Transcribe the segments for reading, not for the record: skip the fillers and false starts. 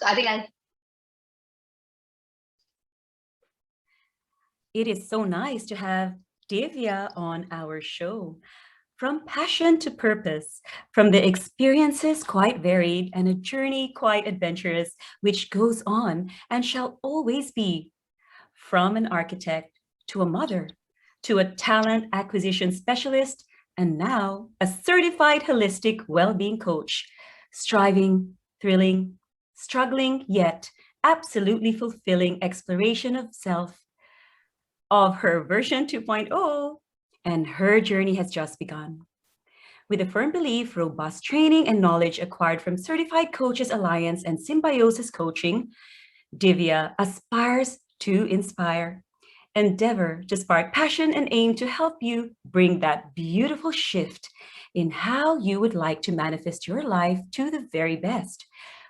I think I It is so nice to have Divya on our show. From passion to purpose, from the experiences quite varied and a journey quite adventurous, which goes on and shall always be. From an architect to a mother, to a talent acquisition specialist, and now a certified holistic well-being coach, striving, thrilling, struggling, yet absolutely fulfilling exploration of self, of her version 2.0, and her journey has just begun. With a firm belief, robust training, and knowledge acquired from Certified Coaches Alliance and Symbiosis Coaching, Divya aspires to inspire, endeavor to spark passion, and aim to help you bring that beautiful shift in how you would like to manifest your life to the very best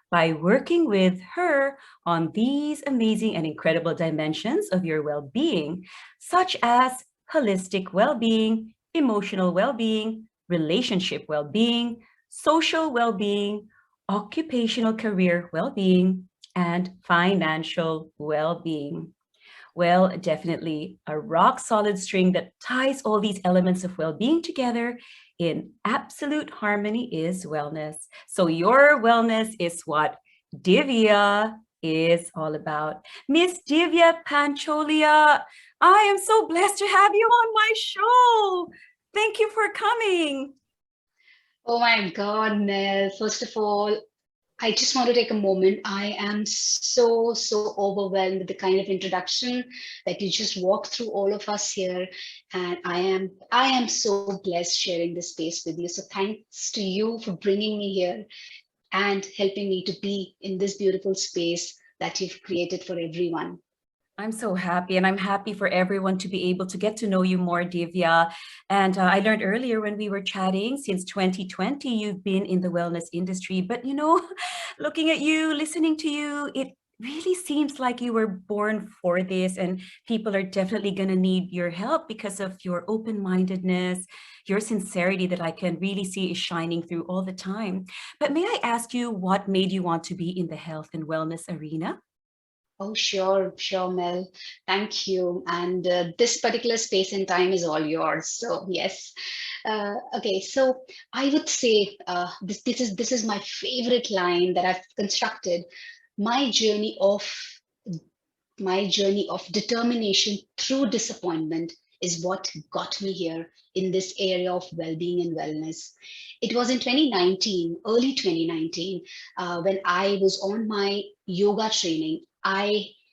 by working with her on these amazing and incredible dimensions of your well-being, such as holistic well-being, emotional well-being, relationship well-being, social well-being, occupational career well-being, and financial well-being. Well, definitely a rock solid string that ties all these elements of well being together in absolute harmony is wellness. So, your wellness is what Divya is all about. Miss Divya Pancholia, I am so blessed to have you on my show. Thank you for coming. Oh my God, Nell. First of all, I just want to take a moment. I am so overwhelmed with the kind of introduction that you just walked through all of us here. And I am so blessed sharing this space with you. So thanks to you for bringing me here and helping me to be in this beautiful space that you've created for everyone. I'm so happy, and I'm happy for everyone to be able to get to know you more, Divya. And I learned earlier when we were chatting, since 2020, you've been in the wellness industry. But looking at you, listening to you, it really seems like you were born for this, and people are definitely going to need your help because of your open-mindedness, your sincerity that I can really see is shining through all the time. But may I ask you what made you want to be in the health and wellness arena? Oh, sure, Mel. Thank you. And this particular space and time is all yours. So yes. Okay, so I would say this is my favorite line that I've constructed. My journey of my journey of determination through disappointment is what got me here in this area of well-being and wellness. It was in 2019, early 2019, when I was on my yoga training.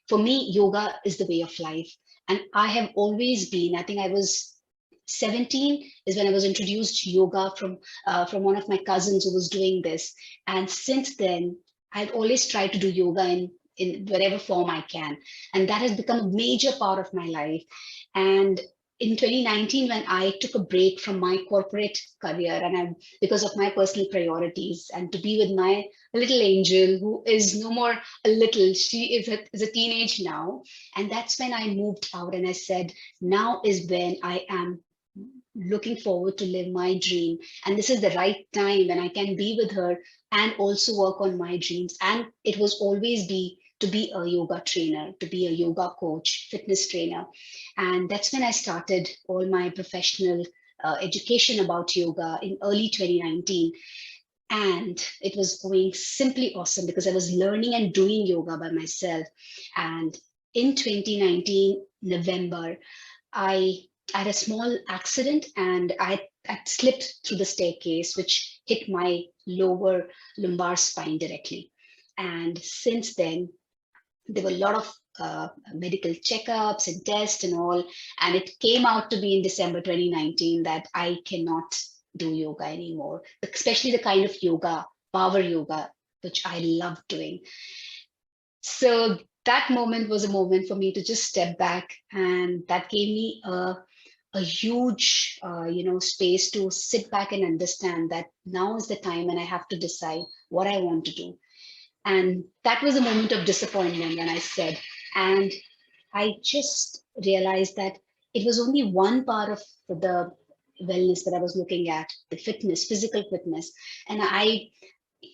For me, yoga is the way of life. And I have always been, I think I was 17 is when I was introduced to yoga from one of my cousins who was doing this. And since then, I've always tried to do yoga in whatever form I can. And that has become a major part of my life. And in 2019, when I took a break from my corporate career because of my personal priorities and to be with my little angel who is no more a little, she is a teenage now. And that's when I moved out and I said, now is when I am looking forward to live my dream. And this is the right time when I can be with her and also work on my dreams. And it was always be to be a yoga trainer, to be a yoga coach, fitness trainer. And that's when I started all my professional education about yoga in early 2019. And it was going simply awesome because I was learning and doing yoga by myself. And in 2019, November, I had a small accident and I slipped through the staircase, which hit my lower lumbar spine directly. And since then, there were a lot of medical checkups and tests and all. And it came out to be in December 2019 that I cannot do yoga anymore, especially the kind of yoga, power yoga, which I love doing. So that moment was a moment for me to just step back, and that gave me a huge space to sit back and understand that now is the time and I have to decide what I want to do. And that was a moment of disappointment when I said, and I just realized that it was only one part of the wellness that I was looking at, the fitness, physical fitness. And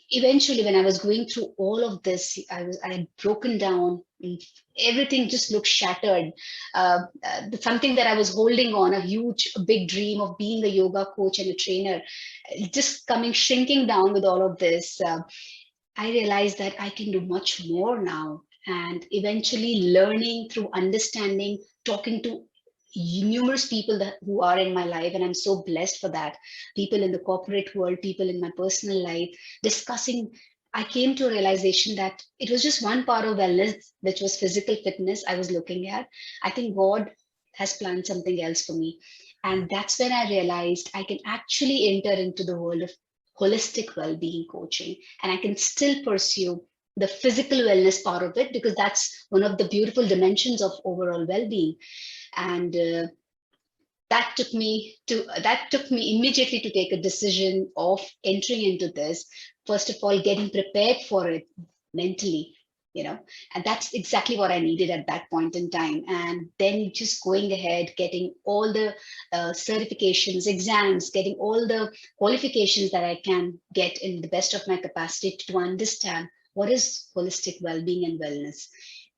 eventually, when I was going through all of this, I had broken down. Everything just looked shattered. Something that I was holding on, a huge, big dream of being a yoga coach and a trainer, just coming shrinking down with all of this. I realized that I can do much more now. And eventually, learning through understanding, talking to numerous people who are in my life, and I'm so blessed for that. People in the corporate world, people in my personal life, discussing. I came to a realization that it was just one part of wellness, which was physical fitness, I was looking at. I think God has planned something else for me. And that's when I realized I can actually enter into the world of holistic well-being coaching, and I can still pursue the physical wellness part of it, because that's one of the beautiful dimensions of overall well-being. And that took me immediately to take a decision of entering into this. First of all, getting prepared for it mentally, and that's exactly what I needed at that point in time. And then just going ahead, getting all the certifications, exams, getting all the qualifications that I can get in the best of my capacity to understand what is holistic well-being and wellness.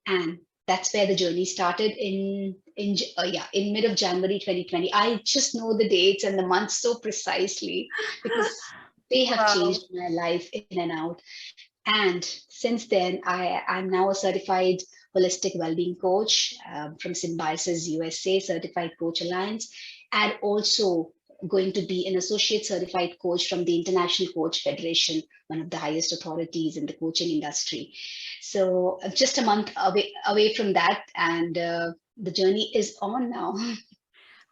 And that's where the journey started in mid of January 2020. I just know the dates and the months so precisely, because they have Wow. changed my life in and out. And since then, I'm now a certified holistic well-being coach from Symbiosis USA, Certified Coach Alliance, and also going to be an associate certified coach from the International Coach Federation, one of the highest authorities in the coaching industry. So just a month away from that, and the journey is on now.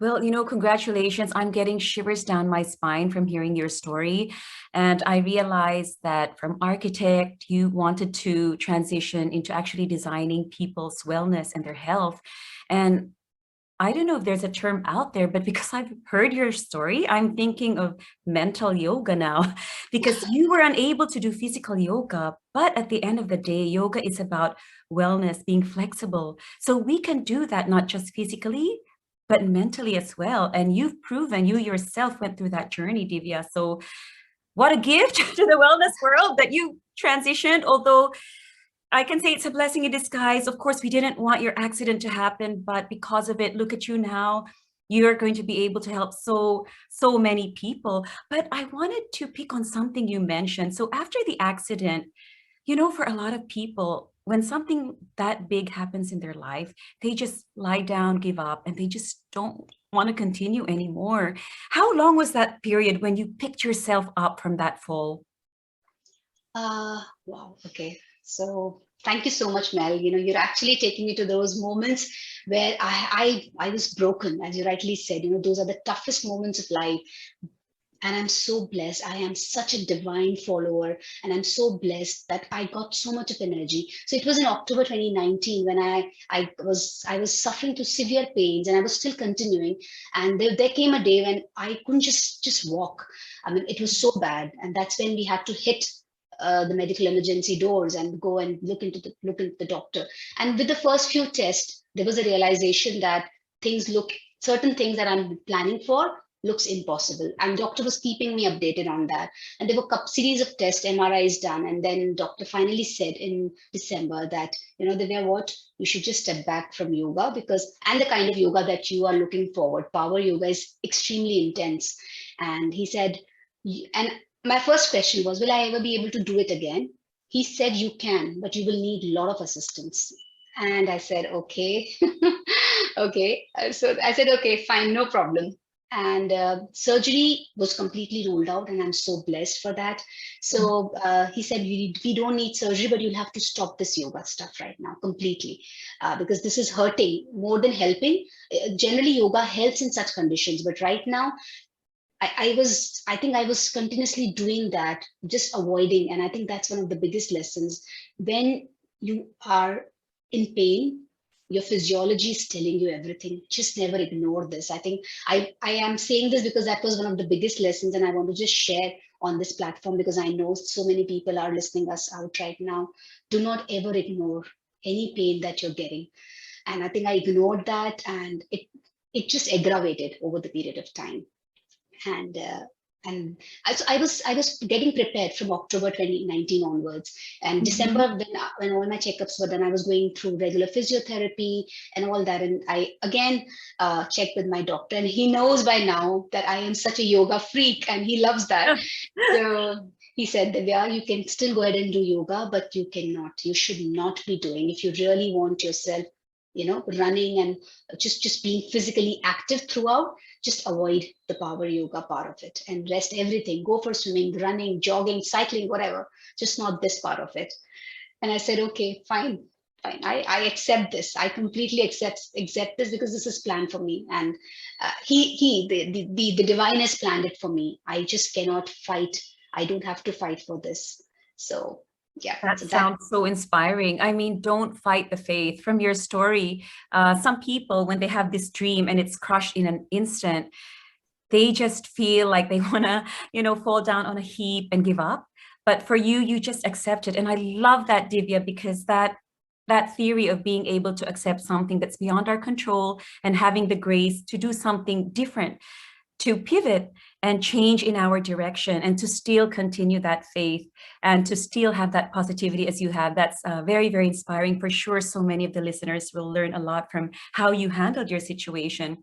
Well, congratulations. I'm getting shivers down my spine from hearing your story. And I realized that from architect, you wanted to transition into actually designing people's wellness and their health. And I don't know if there's a term out there, but because I've heard your story, I'm thinking of mental yoga now, because you were unable to do physical yoga. But at the end of the day, yoga is about wellness, being flexible. So we can do that not just physically, but mentally as well. And you've proven, you yourself went through that journey, Divya. So what a gift to the wellness world that you transitioned, although I can say it's a blessing in disguise. Of course, we didn't want your accident to happen, but because of it, look at you now. You're going to be able to help so many people. But I wanted to pick on something you mentioned. So after the accident, for a lot of people, when something that big happens in their life, they just lie down, give up, and they just don't want to continue anymore. How long was that period when you picked yourself up from that fall? Wow. Okay. So thank you so much, Mel. You're actually taking me to those moments where I was broken, as you rightly said. Those are the toughest moments of life. And I'm so blessed. I am such a divine follower, and I'm so blessed that I got so much of energy. So it was in October 2019 when I was suffering to severe pains, and I was still continuing. And there came a day when I couldn't just walk. I mean, it was so bad, and that's when we had to hit the medical emergency doors and go and look into the doctor. And with the first few tests, there was a realization that certain things that I'm planning for looks impossible. And doctor was keeping me updated on that. And there were a series of tests, MRIs done. And then doctor finally said in December that, Divya, what? You should just step back from yoga, and the kind of yoga that you are looking forward, power yoga, is extremely intense. And he said, and my first question was, will I ever be able to do it again? He said, you can, but you will need a lot of assistance. And I said, okay. Okay. So I said, okay, fine, no problem. And surgery was completely ruled out, and I'm so blessed for that. So he said, we don't need surgery, but you'll have to stop this yoga stuff right now completely, because this is hurting more than helping. Generally, yoga helps in such conditions, but right now, I think I was continuously doing that, just avoiding. And I think that's one of the biggest lessons. When you are in pain, your physiology is telling you everything. Just never ignore this. I think I am saying this because that was one of the biggest lessons, and I want to just share on this platform, because I know so many people are listening us out right now. Do not ever ignore any pain that you're getting. And I think I ignored that, and it just aggravated over the period of time. And And I was getting prepared from October 2019 onwards, and Mhm. December, when all my checkups were done, I was going through regular physiotherapy and all that. And I again checked with my doctor, and he knows by now that I am such a yoga freak, and he loves that. So he said, Divya, you can still go ahead and do yoga, but you should not be doing, if you really want yourself, running and just being physically active throughout, just avoid the power yoga part of it and rest everything. Go for swimming, running, jogging, cycling, whatever, just not this part of it. And I said, okay, fine. Fine. I accept this. I completely accept this, because this is planned for me. And the divine has planned it for me. I just cannot fight. I don't have to fight for this. So yeah, That so that. sounds so inspiring. I mean, don't fight the faith. From your story, some people, when they have this dream and it's crushed in an instant, they just feel like they want to, fall down on a heap and give up. But for you, you just accept it. And I love that, Divya, because that theory of being able to accept something that's beyond our control and having the grace to do something different, to pivot and change in our direction, and to still continue that faith and to still have that positivity as you have. That's very, very inspiring. For sure, so many of the listeners will learn a lot from how you handled your situation.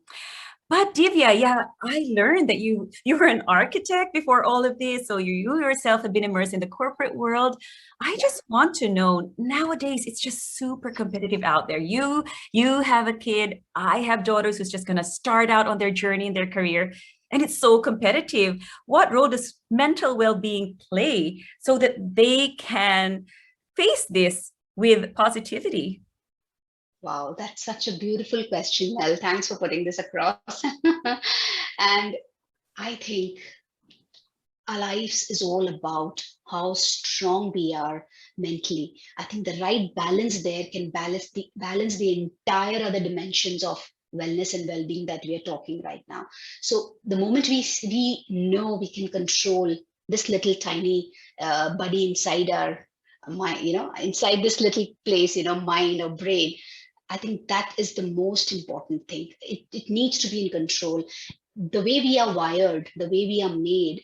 But Divya, yeah, I learned that you were an architect before all of this, so you yourself have been immersed in the corporate world. I Yeah. just want to know, nowadays it's just super competitive out there. You have a kid, I have daughters who's just going to start out on their journey in their career, and it's so competitive. What role does mental well-being play so that they can face this with positivity? Wow, that's such a beautiful question, Mel. Thanks for putting this across. And I think our lives is all about how strong we are mentally. I think the right balance there can balance the entire other dimensions of wellness and well-being that we are talking right now. So the moment we know we can control this little tiny body inside our mind, inside this little place, mind or brain, I think that is the most important thing. It needs to be in control. The way we are wired, the way we are made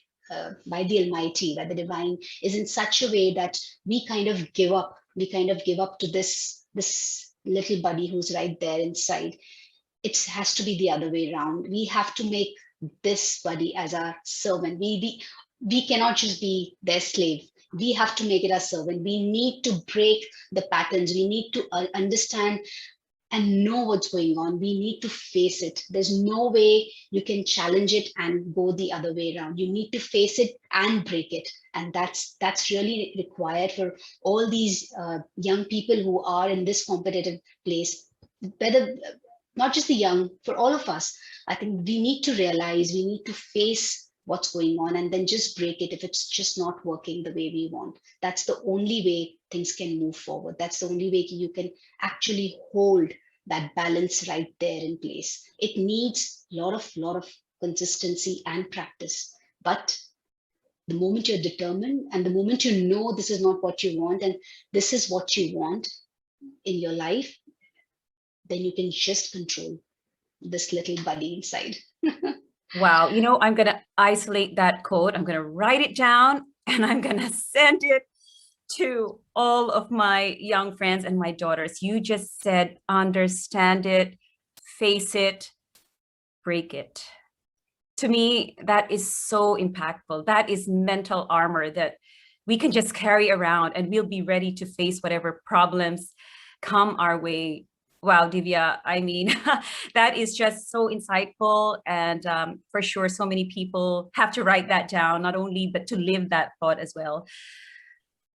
by the Almighty, by the Divine, is in such a way that we kind of give up. We kind of give up to this little buddy who's right there inside. It has to be the other way around. We have to make this buddy as our servant. We cannot just be their slave. We have to make it our servant. We need to break the patterns. We need to understand and know what's going on. We need to face it. There's no way you can challenge it and go the other way around. You need to face it and break it. And that's really required for all these young people who are in this competitive place, whether not just the young, for all of us. I think we need to realize, we need to face what's going on and then just break it if it's just not working the way we want. That's the only way things can move forward. That's the only way you can actually hold that balance right there in place. It needs a lot of consistency and practice. But the moment you're determined and the moment you know this is not what you want and this is what you want in your life, then you can just control this little buddy inside. Wow, I'm going to isolate that quote. I'm going to write it down and I'm going to send it to all of my young friends and my daughters. You just said, understand it, face it, break it. To me, that is so impactful. That is mental armor that we can just carry around and we'll be ready to face whatever problems come our way. Wow, Divya, I mean, that is just so insightful. And for sure, so many people have to write that down, not only, but to live that thought as well.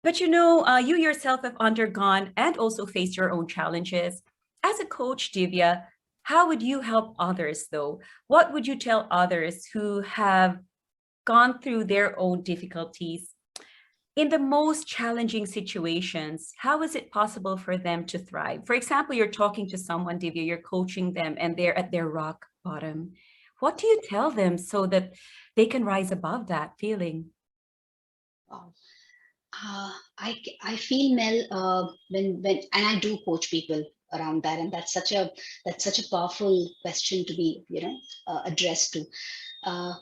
But you yourself have undergone and also faced your own challenges. As a coach, Divya, how would you help others though? What would you tell others who have gone through their own difficulties? In the most challenging situations, how is it possible for them to thrive? For example, you're talking to someone, Divya, you're coaching them and they're at their rock bottom. What do you tell them so that they can rise above that feeling? Wow. I feel, Mel, when and I do coach people around that, and that's such a powerful question to be addressed to. Uh,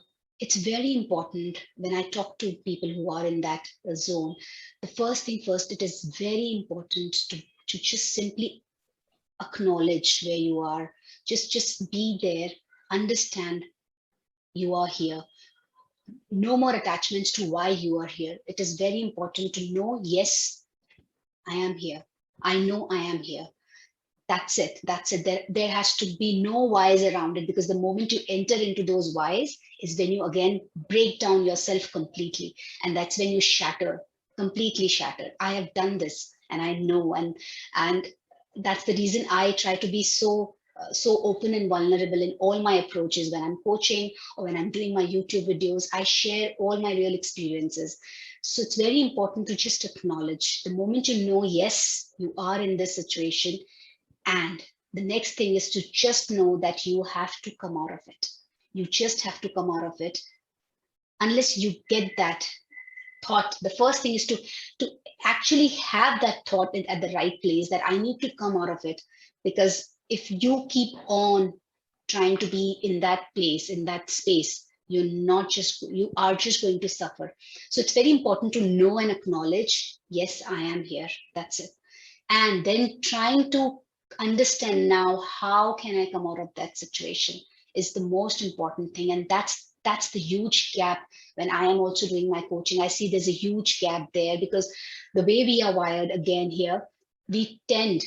it's very important when I talk to people who are in that zone. The first thing first, it is very important to just simply acknowledge where you are. Just be there, understand you are here. No more attachments to why you are here. It is very important to know, yes, I am here. I know I am here. That's it. That's it. There has to be no whys around it, because the moment you enter into those whys is when you again break down yourself completely. And that's when you shatter, completely shatter. I have done this and I know. And that's the reason I try to be so open and vulnerable in all my approaches. When I'm coaching or when I'm doing my YouTube videos, I share all my real experiences. So it's very important to just acknowledge the moment you know, yes, you are in this situation. And the next thing is to just know that you have to come out of it. You just have to come out of it. Unless you get that thought, the first thing is to actually have that thought at the right place, that I need to come out of it. Because if you keep on trying to be in that place, in that space, you are just going to suffer. So it's very important to know and acknowledge, yes, I am here. That's it. And then trying to understand, now how can I come out of that situation, is the most important thing. And that's the huge gap. When I am also doing my coaching, I see there's a huge gap there, because the way we are wired again here, we tend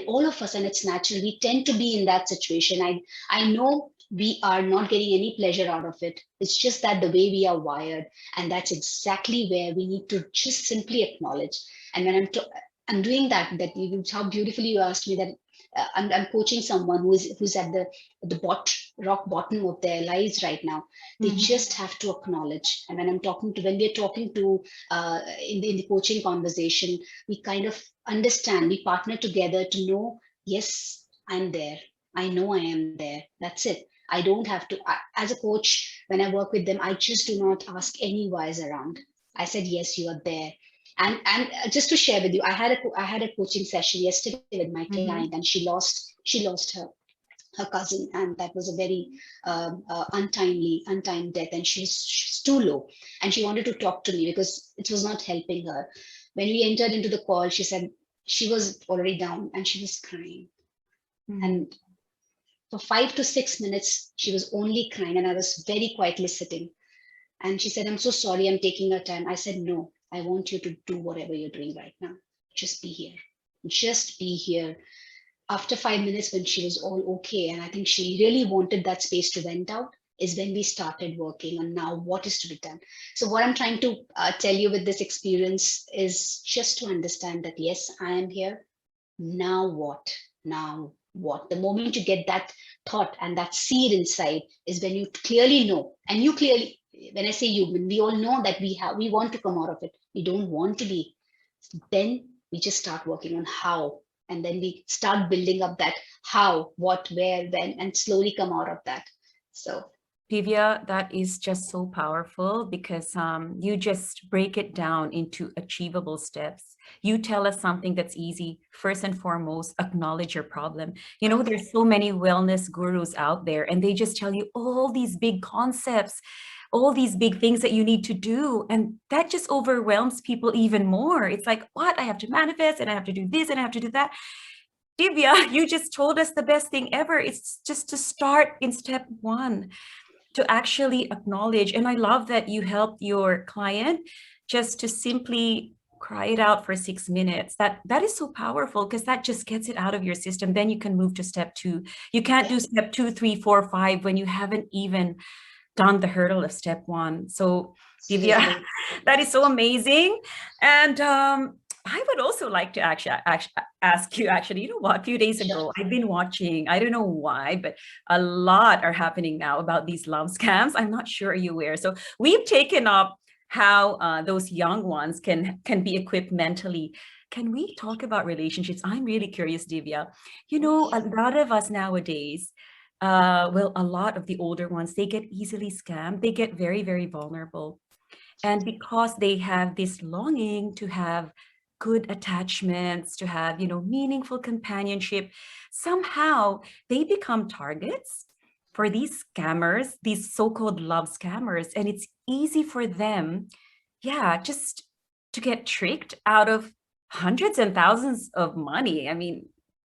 all of us, and it's natural, we tend to be in that situation. I know we are not getting any pleasure out of it. It's just that the way we are wired, and that's exactly where we need to just simply acknowledge. And when I'm doing that how beautifully you asked me that. I'm coaching someone who's at the rock bottom of their lives right now. They just have to acknowledge. And when we're talking to in the coaching conversation, we kind of understand. We partner together to know, yes, I'm there. I know I am there. That's it. I don't have to. As a coach, when I work with them, I just do not ask any whys around. I said, yes, you are there. And just to share with you, I had a coaching session yesterday with my client, Mm-hmm. and she lost her cousin, and that was a very untimed death, and she's too low, and she wanted to talk to me because it was not helping her. When we entered into the call, she said she was already down and she was crying, Mm-hmm. and for 5 to 6 minutes she was only crying, and I was very quietly sitting. And she said, I'm so sorry, I'm taking her time. I said, no, I want you to do whatever you're doing right now. Just be here. Just be here. After 5 minutes, when she was all okay, and I think she really wanted that space to vent out, is when we started working on now what is to be done. So, what I'm trying to tell you with this experience is just to understand that, yes, I am here. Now what? Now what? The moment you get that thought and that seed inside is when you clearly know. And you clearly, when I say you, when we all know that we want to come out of it. We don't want to be. Then we just start working on how. And then we start building up that how, what, where, when, and slowly come out of that. So Divya, that is just so powerful because you just break it down into achievable steps. You tell us something that's easy. First and foremost, acknowledge your problem. You know, there's so many wellness gurus out there, and they just tell you all these big concepts, all these big things that you need to do. And that just overwhelms people even more. It's like, what? I have to manifest and I have to do this and I have to do that. Divya, you just told us the best thing ever. It's just to start in step one, to actually acknowledge. And I love that you helped your client just to simply cry it out for 6 minutes. That is so powerful because that just gets it out of your system. Then you can move to step two. You can't do step two, three, four, five when you haven't even done the hurdle of step one. So Divya, absolutely. that is so amazing. And I would also like to actually ask you, actually, you know what, a few days Sure. ago, I've been watching, I don't know why, but a lot are happening now about these love scams. I'm not sure, are you aware? So we've taken up how those young ones can be equipped mentally. Can we talk about relationships? I'm really curious, Divya. You know, a Okay. lot of us nowadays, well, a lot of the older ones, they get easily scammed. They get very, very vulnerable. And because they have this longing to have good attachments, to have, you know, meaningful companionship, somehow they become targets. for these scammers, these so-called love scammers, and it's easy for them, yeah, just to get tricked out of hundreds and thousands of money. I mean,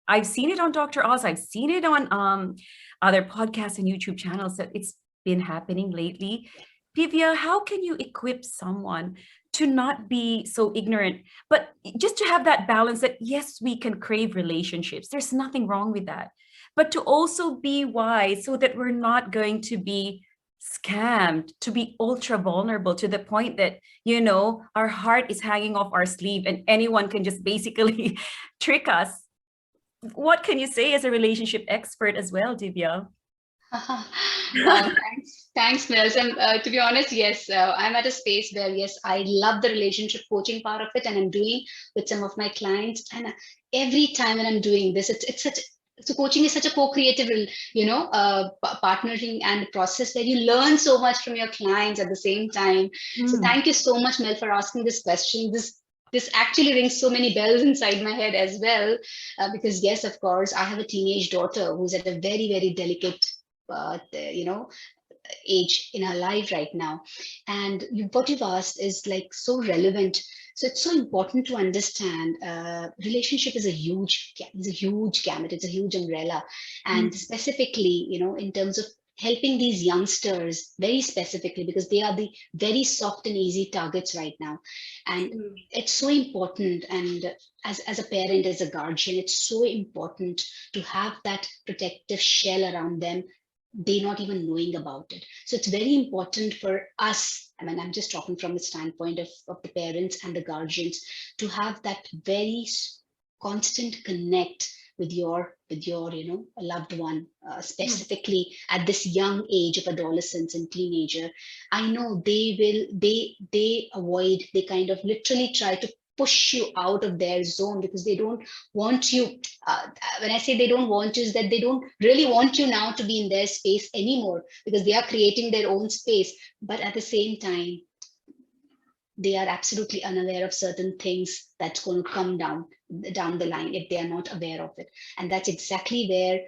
I've seen it on Dr. Oz. I've seen it on other podcasts and YouTube channels that it's been happening lately. Divya, how can you equip someone to not be so ignorant, but just to have that balance that, yes, we can crave relationships. There's nothing wrong with that. But to also be wise so that we're not going to be scammed, to be ultra vulnerable to the point that, our heart is hanging off our sleeve and anyone can just basically trick us. What can you say as a relationship expert as well, Divya? Thanks, Nels. And to be honest, yes, I'm at a space where, yes, I love the relationship coaching part of it, and I'm doing with some of my clients. And every time when I'm doing this, it's such. So coaching is such a co-creative, partnering and process where you learn so much from your clients at the same time. So thank you so much, Mel, for asking this question. This actually rings so many bells inside my head as well, because yes, of course, I have a teenage daughter who's at a very, very delicate, age in her life right now. And what you've asked is like so relevant. So it's so important to understand relationship is a huge gamut, it's a huge umbrella. And specifically, in terms of helping these youngsters very specifically, because they are the very soft and easy targets right now. And it's so important. And as a parent, as a guardian, it's so important to have that protective shell around them, they not even knowing about it. So it's very important for us, I mean, I'm just talking from the standpoint of the parents and the guardians, to have that very constant connect with your loved one, specifically at this young age of adolescence and teenager. I know they avoid, they kind of literally try to push you out of their zone because they don't want you. When I say they don't want you, is that they don't really want you now to be in their space anymore, because they are creating their own space. But at the same time, they are absolutely unaware of certain things that's going to come down the line if they are not aware of it. And that's exactly where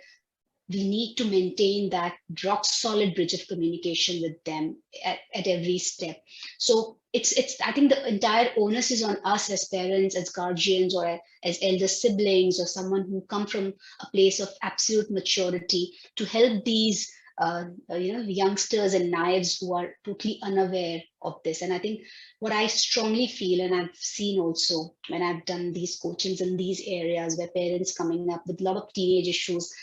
we need to maintain that rock solid bridge of communication with them at every step. So it's I think the entire onus is on us as parents, as guardians, or as elder siblings, or someone who come from a place of absolute maturity, to help these youngsters and knives who are totally unaware of this. And I think what I strongly feel, and I've seen also when I've done these coachings in these areas where parents coming up with a lot of teenage issues,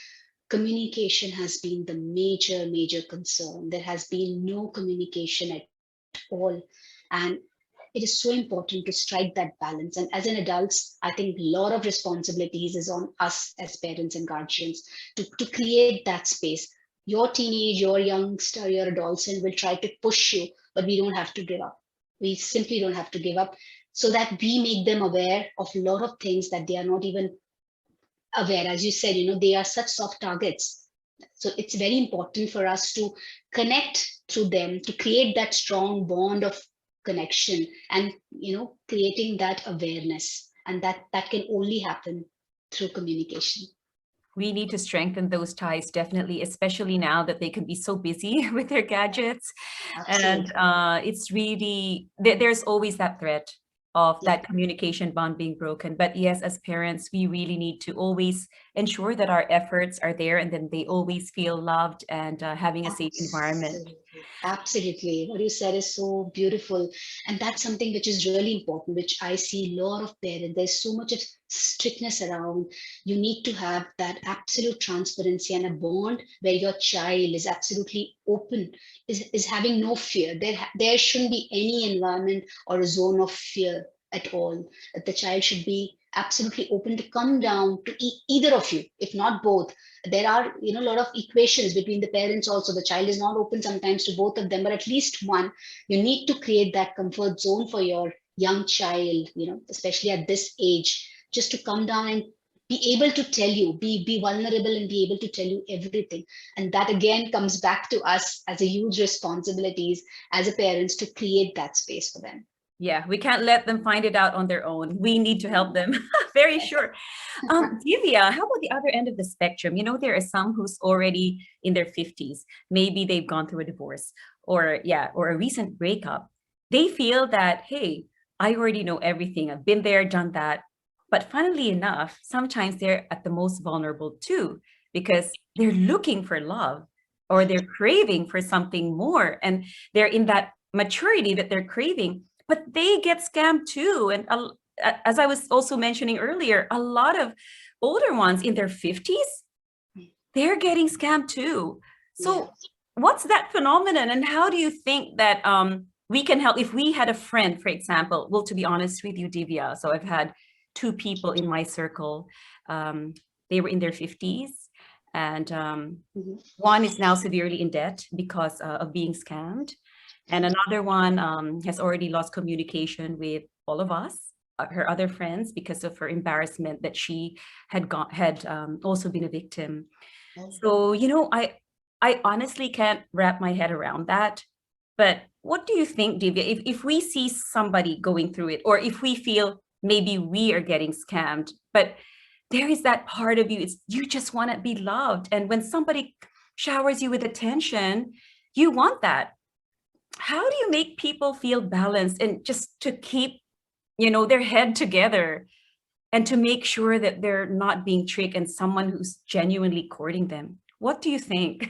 communication has been the major concern. There has been no communication at all. And it is so important to strike that balance. And as an adults, I think a lot of responsibilities is on us as parents and guardians to create that space. Your teenage, your youngster, your adolescent will try to push you, but we don't have to give up. We simply don't have to give up, so that we make them aware of a lot of things that they are not even aware. As you said, they are such soft targets. So it's very important for us to connect through them, to create that strong bond of connection, and creating that awareness. And that can only happen through communication. We need to strengthen those ties, definitely, especially now that they can be so busy with their gadgets. Absolutely. And it's really, there's always that threat of Yeah. that communication bond being broken. But yes, as parents, we really need to always ensure that our efforts are there, and then they always feel loved and having a safe environment. Absolutely. What you said is so beautiful. And that's something which is really important, which I see a lot of parents. There's so much of strictness around. You need to have that absolute transparency and a bond where your child is absolutely open, is having no fear. There shouldn't be any environment or a zone of fear at all. That the child should be absolutely open to come down to either of you, if not both. There are a lot of equations between the parents also. The child is not open sometimes to both of them, but at least one. You need to create that comfort zone for your young child, especially at this age, just to come down and be able to tell you, be vulnerable and be able to tell you everything. And that again comes back to us as a huge responsibilities as a parents to create that space for them. Yeah, we can't let them find it out on their own. We need to help them. Very Yes. sure. Divya, how about the other end of the spectrum? You know, there are some who's already in their 50s. Maybe they've gone through a divorce or yeah, or a recent breakup. They feel that, hey, I already know everything. I've been there, done that. But funnily enough, sometimes they're at the most vulnerable too, because they're looking for love or they're craving for something more. And they're in that maturity that they're craving, but they get scammed too. And as I was also mentioning earlier, a lot of older ones in their 50s, they're getting scammed too. Yeah. So what's that phenomenon, and how do you think that we can help? If we had a friend, for example, well, to be honest with you, Divya, so I've had two people in my circle. um, they were in their 50s, and Mhm. one is now severely in debt because of being scammed, and another one has already lost communication with all of us, her other friends, because of her embarrassment that she had also been a victim. Oh. So, you know, I honestly can't wrap my head around that. But what do you think, Divya, if we see somebody going through it, or if we feel maybe we are getting scammed, but there is that part of you, it's you just want to be loved. And when somebody showers you with attention, you want that. How do you make people feel balanced and just to keep, you know, their head together and to make sure that they're not being tricked and someone who's genuinely courting them? What do you think?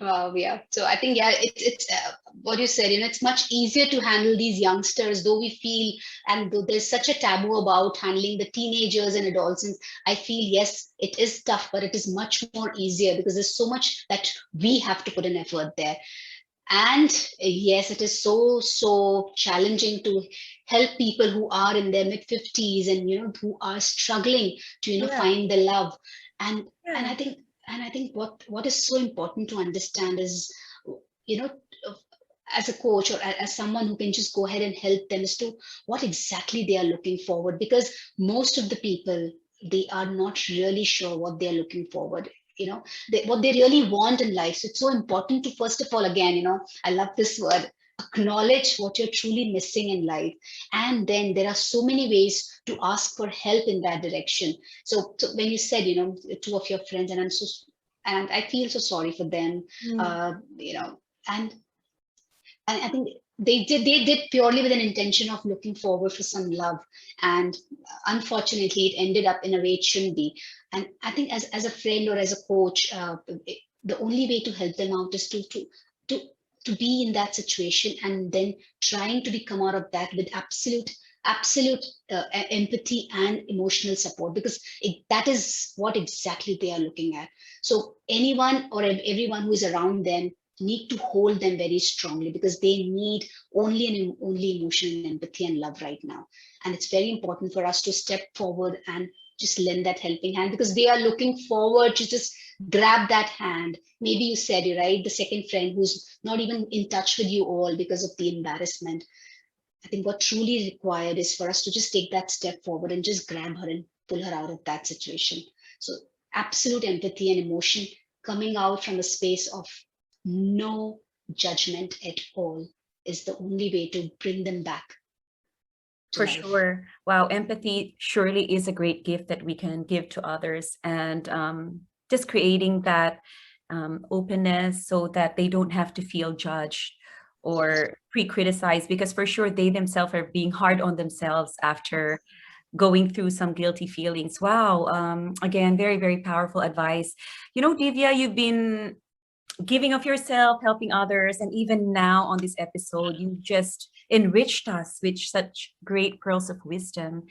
Wow, yeah. So I think, yeah, it's what you said. It's much easier to handle these youngsters, though we feel, and though there's such a taboo about handling the teenagers and adolescents. I feel, yes, it is tough, but it is much more easier because there's so much that we have to put an effort there. And yes, it is so challenging to help people who are in their mid 50s, and who are struggling to Yeah, find the love. and and yeah, I think what is so important to understand is, you know as a coach, or as someone who can just go ahead and help them, as to what exactly they are looking forward, because most of the people, they are not really sure what they are looking forward, what they really want in life. So it's so important to, first of all, again, I love this word, acknowledge what you're truly missing in life. And then there are so many ways to ask for help in that direction. So when you said, two of your friends, and I feel so sorry for them, mm, uh, you know and I think they did purely with an intention of looking forward for some love, and unfortunately, it ended up in a way it shouldn't be. And I think, as a friend or as a coach, the only way to help them out is to to be in that situation, and then trying to come out of that with absolute empathy and emotional support, because that is what exactly they are looking at. So anyone or everyone who is around them need to hold them very strongly, because they need only emotion and empathy and love right now. And it's very important for us to step forward and just lend that helping hand, because they are looking forward to just grab that hand. Maybe you said it right, the second friend who's not even in touch with you all because of the embarrassment. I think what truly required is for us to just take that step forward and just grab her and pull her out of that situation. So absolute empathy and emotion, coming out from a space of no judgment at all, is the only way to bring them back to for life. sure. Wow, empathy surely is a great gift that we can give to others, and just creating that openness so that they don't have to feel judged or pre-criticized, because for sure they themselves are being hard on themselves after going through some guilty feelings. Wow. Again, very, very powerful advice. You know, Divya, you've been giving of yourself, helping others, and even now on this episode, you just enriched us with such great pearls of wisdom.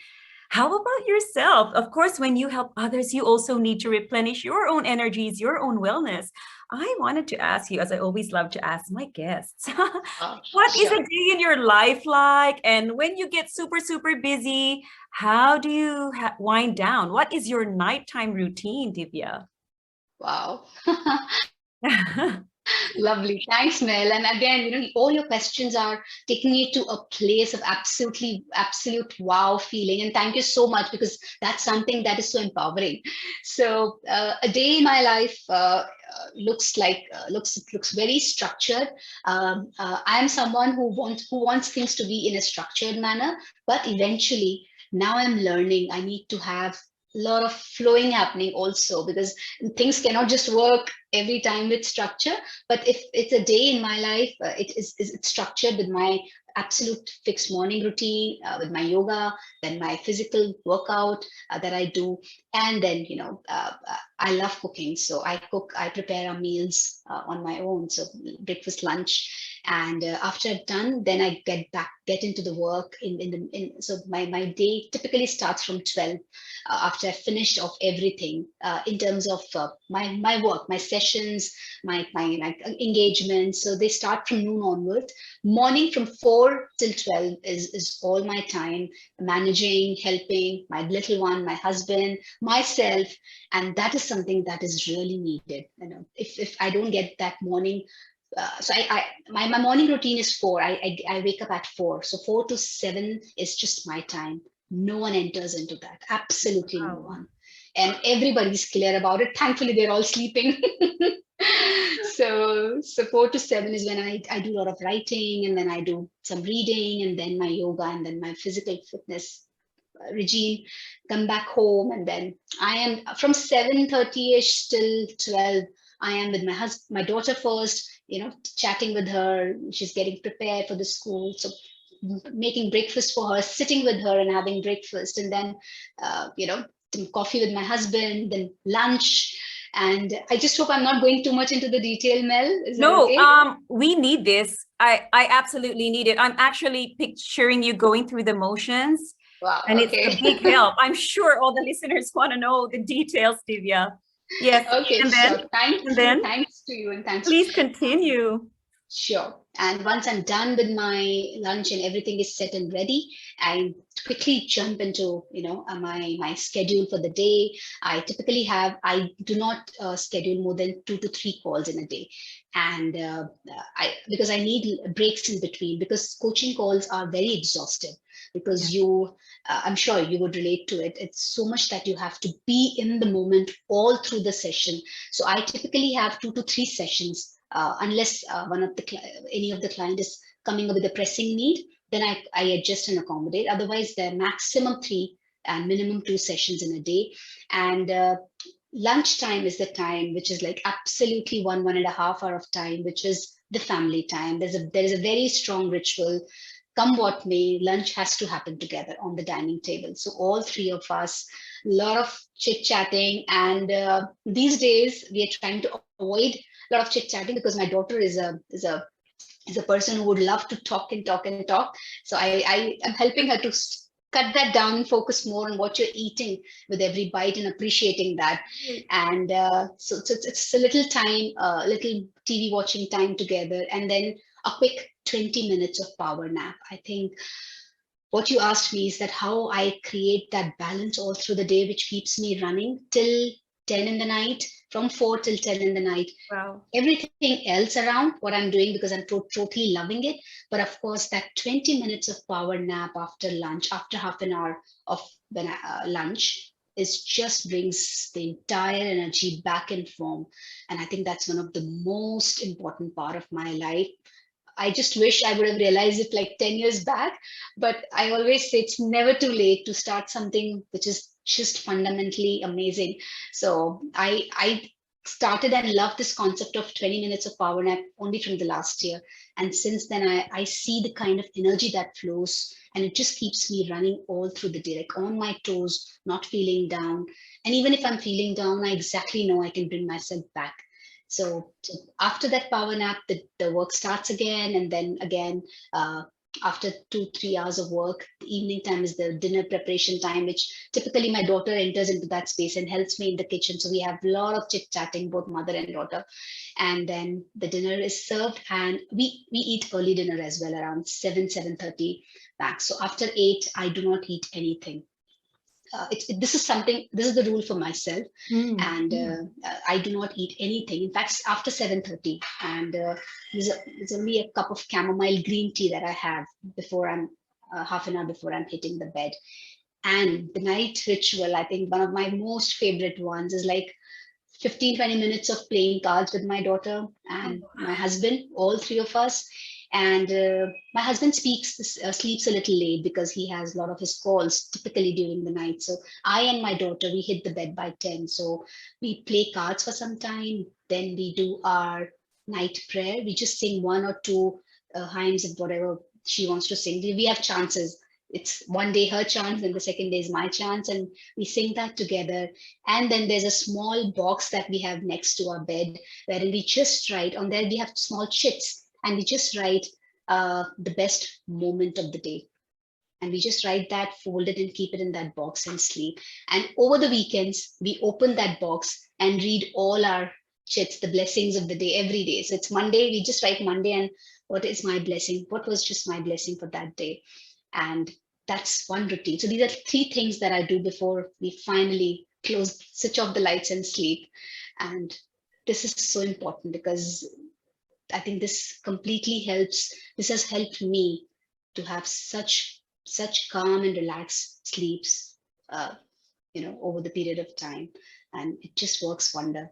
How about yourself? Of course, when you help others, you also need to replenish your own energies, your own wellness. I wanted to ask you, as I always love to ask my guests, what is a Sure. day in your life like? And when you get super, super busy, how do you wind down? What is your nighttime routine, Divya? Wow. Lovely. Thanks, Mel. And again, all your questions are taking me to a place of absolute wow feeling. And thank you so much, because that's something that is so empowering. So, a day in my life looks very structured. I am someone who wants things to be in a structured manner, but eventually, now I'm learning I need to have a lot of flowing happening also, because things cannot just work every time with structure. But if it's a day in my life, it's structured with my absolute fixed morning routine, with my yoga, then my physical workout that I do. And then, I love cooking. So I prepare our meals on my own. So breakfast, lunch. And after I've done, then I get into the work so my day typically starts from 12, after I finished off everything in terms of my work, my sessions, my engagements. So they start from noon onward. Morning from 4 till 12 is all my time managing, helping my little one, my husband, myself. And that is something that is really needed. If I don't get that morning, my morning routine is 4. I wake up at 4. So 4 to 7 is just my time. No one enters into that. Absolutely no Wow. one. And everybody's clear about it. Thankfully, they're all sleeping. So 4 to 7 is when I do a lot of writing, and then I do some reading, and then my yoga, and then my physical fitness regime, come back home. And then I am from 7:30ish till 12. I am with my daughter first, chatting with her. She's getting prepared for the school. So making breakfast for her, sitting with her and having breakfast, and then, some coffee with my husband, then lunch. And I just hope I'm not going too much into the detail, Mel. Is that No, okay? we need this. I absolutely need it. I'm actually picturing you going through the motions, Wow. and it's a Okay. big help. I'm sure all the listeners want to know the details, Divya. Yes, Okay. and then Sure. Thank and you. then Thanks to you, and thanks. please continue. Sure. And once I'm done with my lunch and everything is set and ready, I quickly jump into, my schedule for the day. I do not schedule more than 2 to 3 calls in a day. And because I need breaks in between, because coaching calls are very exhaustive, Yeah. because I'm sure you would relate to it. It's so much that you have to be in the moment all through the session. So I typically have 2 to 3 sessions, unless any of the client is coming up with a pressing need, then I adjust and accommodate. Otherwise, the maximum 3 and minimum 2 sessions in a day. And lunchtime is the time which is like absolutely 1.5 hour of time, which is the family time. There is a very strong ritual. Come what may, lunch has to happen together on the dining table. So all three of us, a lot of chit chatting, and these days we are trying to avoid a lot of chit chatting, because my daughter is a person who would love to talk and talk and talk. So I am helping her to cut that down and focus more on what you're eating with every bite, and appreciating that. And so it's a little time, little TV watching time together, and then a quick 20 minutes of power nap. I think what you asked me is that how I create that balance all through the day, which keeps me running till 10 in the night, from 4 till 10 in the night. Wow. Everything else around what I'm doing, because I'm totally loving it. But of course, that 20 minutes of power nap after lunch, after half an hour of lunch, is just brings the entire energy back in form. And I think that's one of the most important part of my life. I just wish I would have realized it like 10 years back. But I always say it's never too late to start something which is just fundamentally amazing. So I started and loved this concept of 20 minutes of power nap only from the last year. And since then, I see the kind of energy that flows, and it just keeps me running all through the day, like on my toes, not feeling down. And even if I'm feeling down, I exactly know I can bring myself back. So after that power nap, the work starts again, and then again, after 2 3 hours of work, the evening time is the dinner preparation time, which typically my daughter enters into that space and helps me in the kitchen. So we have a lot of chit chatting, both mother and daughter. And then the dinner is served, and we eat early dinner as well, around 7 7:30 max. So after 8, I do not eat anything. this is something, this is the rule for myself. Mm, And mm. I do not eat anything. In fact, after 7:30, and there's only a cup of chamomile green tea that I have before I'm half an hour before I'm hitting the bed. And the night ritual, I think one of my most favorite ones is like 15-20 minutes of playing cards with my daughter and Oh, my husband, all three of us. And my husband sleeps a little late because he has a lot of his calls typically during the night. So I and my daughter, we hit the bed by 10. So we play cards for some time. Then we do our night prayer. We just sing one or two hymns of whatever she wants to sing. We have chances. It's one day her chance, and the second day is my chance, and we sing that together. And then there's a small box that we have next to our bed, wherein we just write on there. We have small chits, and we just write the best moment of the day. And we just write that, fold it, and keep it in that box and sleep. And over the weekends, we open that box and read all our chits, the blessings of the day every day. So it's Monday, we just write Monday and what is my blessing? What was just my blessing for that day? And that's one routine. So these are three things that I do before we finally switch off the lights and sleep. And this is so important because I think this completely helps. This has helped me to have such calm and relaxed sleeps, uh, over the period of time, and it just works wonder.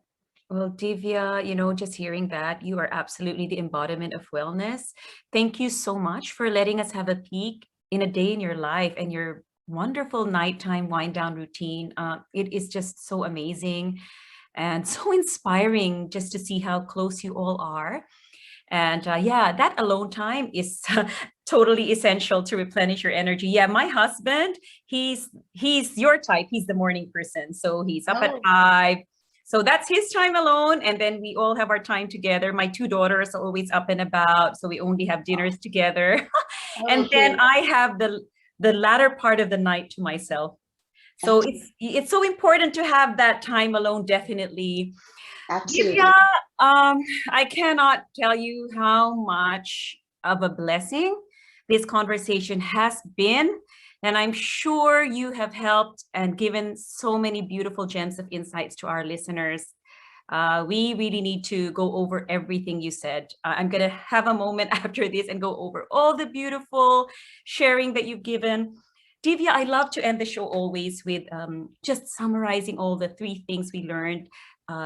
well, Divya, just hearing that, you are absolutely the embodiment of wellness. Thank you so much for letting us have a peek in a day in your life and your wonderful nighttime wind down routine. It is just so amazing and so inspiring just to see how close you all are. And yeah, that alone time is totally essential to replenish your energy. Yeah, my husband, he's your type. He's the morning person, so he's up at Oh, 5. So that's his time alone, and then we all have our time together. My two daughters are always up and about, so we only have dinners together. And then okay, I have the latter part of the night to myself. So that's it's so important to have that time alone, definitely. Divya, absolutely. um, I cannot tell you how much of a blessing this conversation has been. And I'm sure you have helped and given so many beautiful gems of insights to our listeners. We really need to go over everything you said. I'm going to have a moment after this and go over all the beautiful sharing that you've given. Divya, I love to end the show always with just summarizing all the 3 things we learned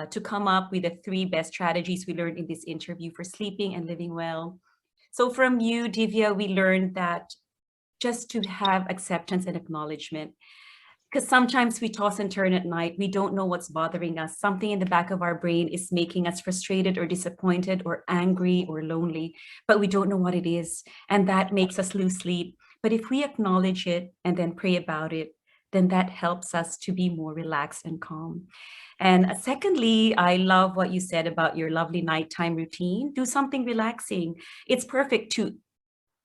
to come up with the 3 best strategies we learned in this interview for sleeping and living well. So, from you, Divya, we learned that just to have acceptance and acknowledgement, because sometimes we toss and turn at night. We don't know what's bothering us. Something in the back of our brain is making us frustrated or disappointed or angry or lonely, but we don't know what it is. And that makes us lose sleep. But if we acknowledge it and then pray about it, then that helps us to be more relaxed and calm. And secondly, I love what you said about your lovely nighttime routine. Do something relaxing. It's perfect to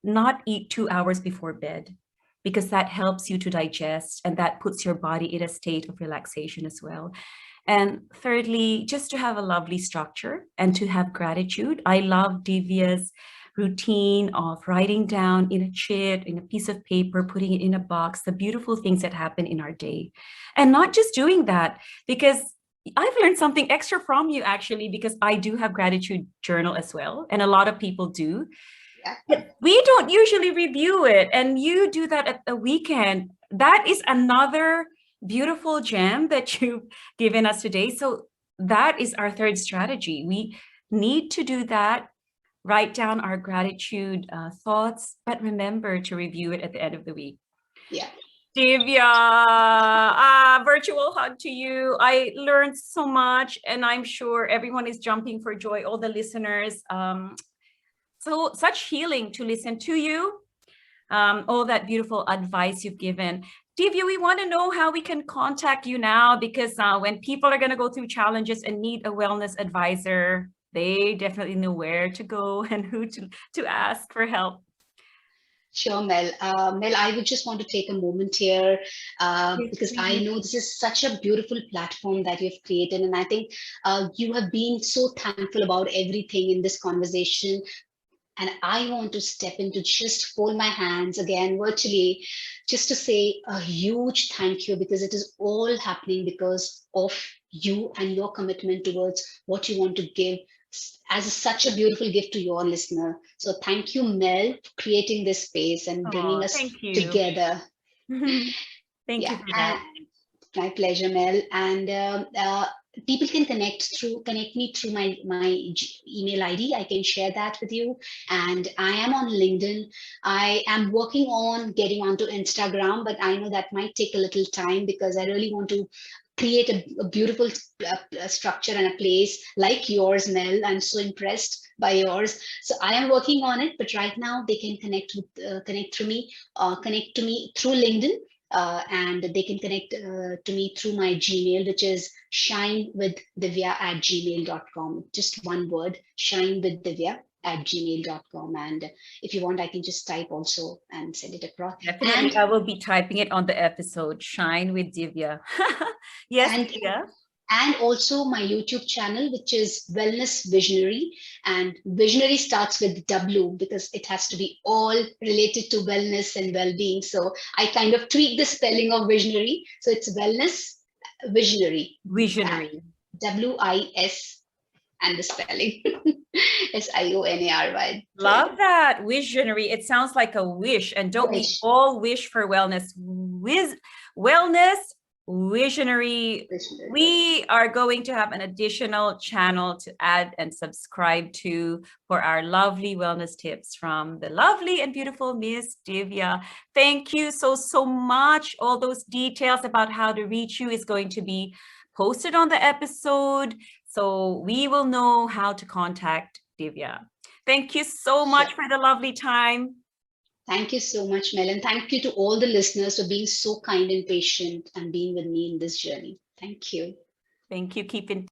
not eat 2 hours before bed because that helps you to digest and that puts your body in a state of relaxation as well. And thirdly, just to have a lovely structure and to have gratitude. I love Divya's routine of writing down in a chit, in a piece of paper, putting it in a box, the beautiful things that happen in our day. And not just doing that, because I've learned something extra from you actually, because I do have gratitude journal as well. And a lot of people do. Yeah, But we don't usually review it, and you do that at the weekend. That is another beautiful gem that you've given us today. So that is our third strategy. We need to do that, write down our gratitude thoughts, but remember to review it at the end of the week. yeah. Divya, virtual hug to you. I learned so much, and I'm sure everyone is jumping for joy, all the listeners. So such healing to listen to you, all that beautiful advice you've given. Divya, we want to know how we can contact you now, because when people are going to go through challenges and need a wellness advisor, they definitely know where to go and who to ask for help. Sure, Mel. Mel, I would just want to take a moment here Yes, because I please. know this is such a beautiful platform that you've created. And I think you have been so thankful about everything in this conversation. And I want to step into, just fold my hands again virtually, just to say a huge thank you, because it is all happening because of you and your commitment towards what you want to give as such a beautiful gift to your listener. So thank you, Mel, for creating this space and bringing Oh, us thank you. together. Thank Yeah, you for that. and my pleasure, Mel. And people can connect me through my email ID. I can share that with you. And I am on LinkedIn. I am working on getting onto Instagram, but I know that might take a little time because I really want to create a beautiful structure and a place like yours, Mel. I'm so impressed by yours. So I am working on it. But right now, they can connect to me through LinkedIn, and they can connect to me through my Gmail, which is shinewithdivya@gmail.com. Just one word, shinewithdivya@gmail.com. And if you want, I can just type also and send it across. Definitely, I will be typing it on the episode, Shine with Divya. Yes, And Divya. and also my YouTube channel, which is Wellness Visionary. And visionary starts with W because it has to be all related to wellness and well-being. So I kind of tweak the spelling of visionary. So it's Wellness Visionary. Visionary. WIS and the spelling SIONARY. Love that. Visionary. It sounds like a wish. And don't we Wish. all wish for wellness? Wellness, visionary. Visionary. We are going to have an additional channel to add and subscribe to for our lovely wellness tips from the lovely and beautiful Miss Divya. Thank you so much. All those details about how to reach you is going to be posted on the episode, so we will know how to contact Divya. Thank you so much for the lovely time. Thank you so much, Mel. And thank you to all the listeners for being so kind and patient and being with me in this journey. Thank you. Thank you. Keep in